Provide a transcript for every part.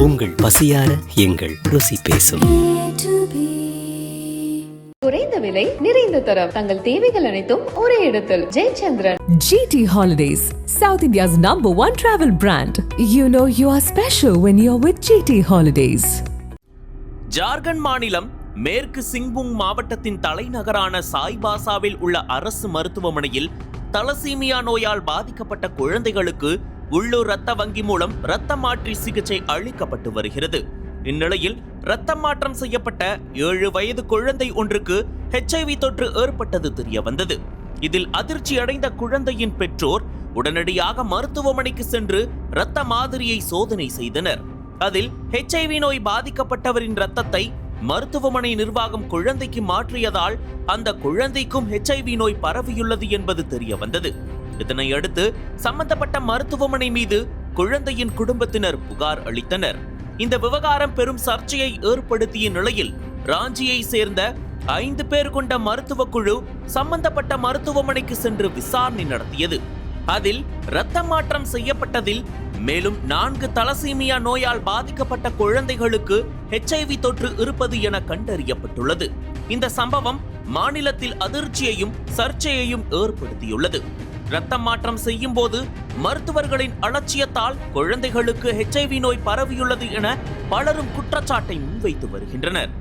உங்கள் பசியார எங்கள் ருசி பேசும். குறைந்த விலை நிறைந்த தரம், தங்கள் தேவைகள் அனைத்தும் ஒரே இடத்தில். Jayachandran. GT Holidays, South India's #1 travel brand. You know you are special when you're with GT Holidays. Jharkhand மாநிலம் மேற்கு சிங்பூம் மாவட்டத்தின் தலைநகரான சாய்பாசாவில் உள்ள அரசு மருத்துவமனையில் தலசீமியா நோயால் பாதிக்கப்பட்ட குழந்தைகளுக்கு உள்ளூர் இரத்த வங்கி மூலம் இரத்த மாற்றி சிகிச்சை அளிக்கப்பட்டு வருகிறது. இந்நிலையில் இரத்தம் மாற்றம் செய்யப்பட்ட 7 வயது குழந்தை ஒன்றுக்கு HIV தொற்று ஏற்பட்டது தெரிய வந்தது. இதில் அதிர்ச்சி அடைந்த குழந்தையின் பெற்றோர் உடனடியாக மருத்துவமனைக்கு சென்று இரத்த மாதிரியை சோதனை செய்தனர். அதில் HIV நோய் பாதிக்கப்பட்டவரின் இரத்தத்தை மருத்துவமனை நிர்வாகம் குழந்தைக்கு மாற்றியதால் அந்த குழந்தைக்கும் HIV நோய் பரவியுள்ளது என்பது தெரிய வந்தது. இதனையடுத்து சம்பந்தப்பட்ட மருத்துவமனை மீது குழந்தையின் குடும்பத்தினர் புகார் அளித்தனர். இந்த விவகாரம் பெரும் சர்ச்சையை ஏற்படுத்திய நிலையில் ராஞ்சியை சேர்ந்த 5 பேர் கொண்ட மருத்துவ குழு சம்பந்தப்பட்ட மருத்துவமனைக்கு சென்று விசாரணை நடத்தியது. அதில் இரத்த மாற்றம் செய்யப்பட்டதில் மேலும் 4 தலசீமியா நோயால் பாதிக்கப்பட்ட குழந்தைகளுக்கு HIV தொற்று இருப்பது என கண்டறியப்பட்டுள்ளது. இந்த சம்பவம் மாநிலத்தில் அதிர்ச்சியையும் சர்ச்சையையும் ஏற்படுத்தியுள்ளது. இரத்த மாற்றம் செய்யும் போது மருத்துவர்களின் அலட்சியத்தால் குழந்தைகளுக்கு HIV நோய் பரவியுள்ளது என பலரும் குற்றச்சாட்டை முன்வைத்து வருகின்றனர்.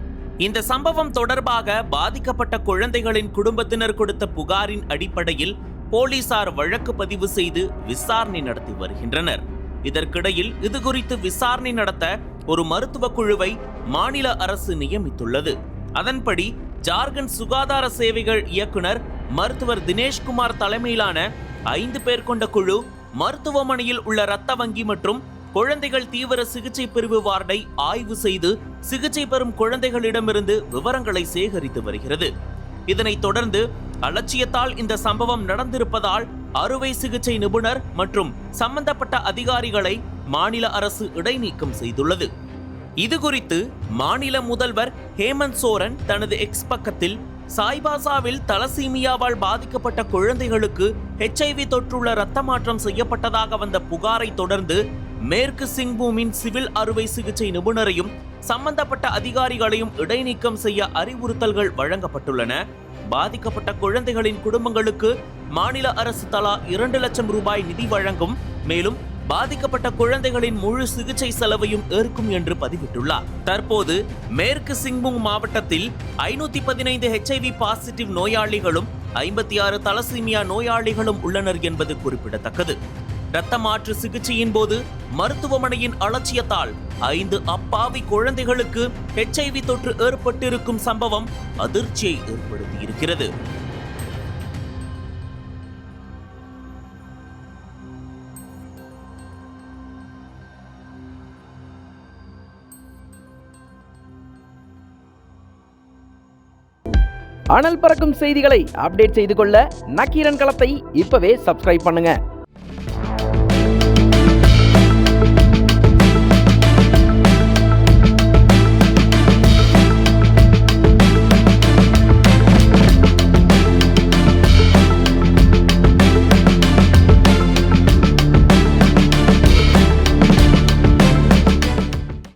இந்த சம்பவம் தொடர்பாக பாதிக்கப்பட்ட குழந்தைகளின் குடும்பத்தினர் கொடுத்த புகாரின் அடிப்படையில் போலீசார் வழக்கு பதிவு செய்து விசாரணை நடத்தி வருகின்றனர். இதற்கிடையில் இதுகுறித்து விசாரணை நடத்த ஒரு மருத்துவ குழுவை மாநில அரசு நியமித்துள்ளது. அதன்படி ஜார்க்கண்ட் சுகாதார சேவைகள் இயக்குனர் மருத்துவர் தினேஷ்குமார் தலைமையிலான 5 பேர் கொண்ட குழு மருத்துவமனையில் உள்ள இரத்த வங்கி மற்றும் குழந்தைகள் தீவிர சிகிச்சை பிரிவு வார்டை ஆய்வு செய்து சிகிச்சை பெறும் குழந்தைகளிடமிருந்து விவரங்களை சேகரித்து வருகிறது. இதனைத் தொடர்ந்து அலட்சியத்தால் இந்த சம்பவம் நடந்திருப்பதால் அறுவை சிகிச்சை நிபுணர் மற்றும் சம்பந்தப்பட்ட அதிகாரிகளை மாநில அரசு இடைநீக்கம் செய்துள்ளது. இதுகுறித்து மாநில முதல்வர் ஹேமந்த் சோரன் தனது எக்ஸ் பக்கத்தில் சாய்பாசாவில் தலசீமியாவால் பாதிக்கப்பட்ட குழந்தைகளுக்கு HIV தொற்றுள்ள இரத்த மாற்றம் செய்யப்பட்டதாக வந்த புகாரை தொடர்ந்து மேற்கு சிங்பூமின் சிவில் அறுவை சிகிச்சை நிபுணரையும் சம்பந்தப்பட்ட அதிகாரிகளையும் இடைநீக்கம் செய்ய அறிவுறுத்தல்கள் வழங்கப்பட்டுள்ளன. பாதிக்கப்பட்ட குழந்தைகளின் குடும்பங்களுக்கு மாநில அரசு தலா 2 லட்சம் ரூபாய் நிதி வழங்கும். மேலும் பாதிக்கப்பட்ட குழந்தைகளின் முழு சிகிச்சை செலவையும் ஏற்கும் என்று பதிவிட்டுள்ளார். தற்போது மேற்கு சிங்பூம் மாவட்டத்தில் 515 HIV பாசிட்டிவ் நோயாளிகளும் 56 தலசீமியா நோயாளிகளும் உள்ளனர் என்பது குறிப்பிடத்தக்கது. இரத்த மாற்று சிகிச்சையின் போது மருத்துவமனையின் அலட்சியத்தால் 5 அப்பாவி குழந்தைகளுக்கு HIV தொற்று ஏற்பட்டிருக்கும் சம்பவம் அதிர்ச்சியை ஏற்படுத்தியிருக்கிறது. அனல் பறக்கும் செய்திகளை அப்டேட் செய்து கொள்ள நக்கீரன் களத்தை இப்பவே சப்ஸ்கிரைப் பண்ணுங்க.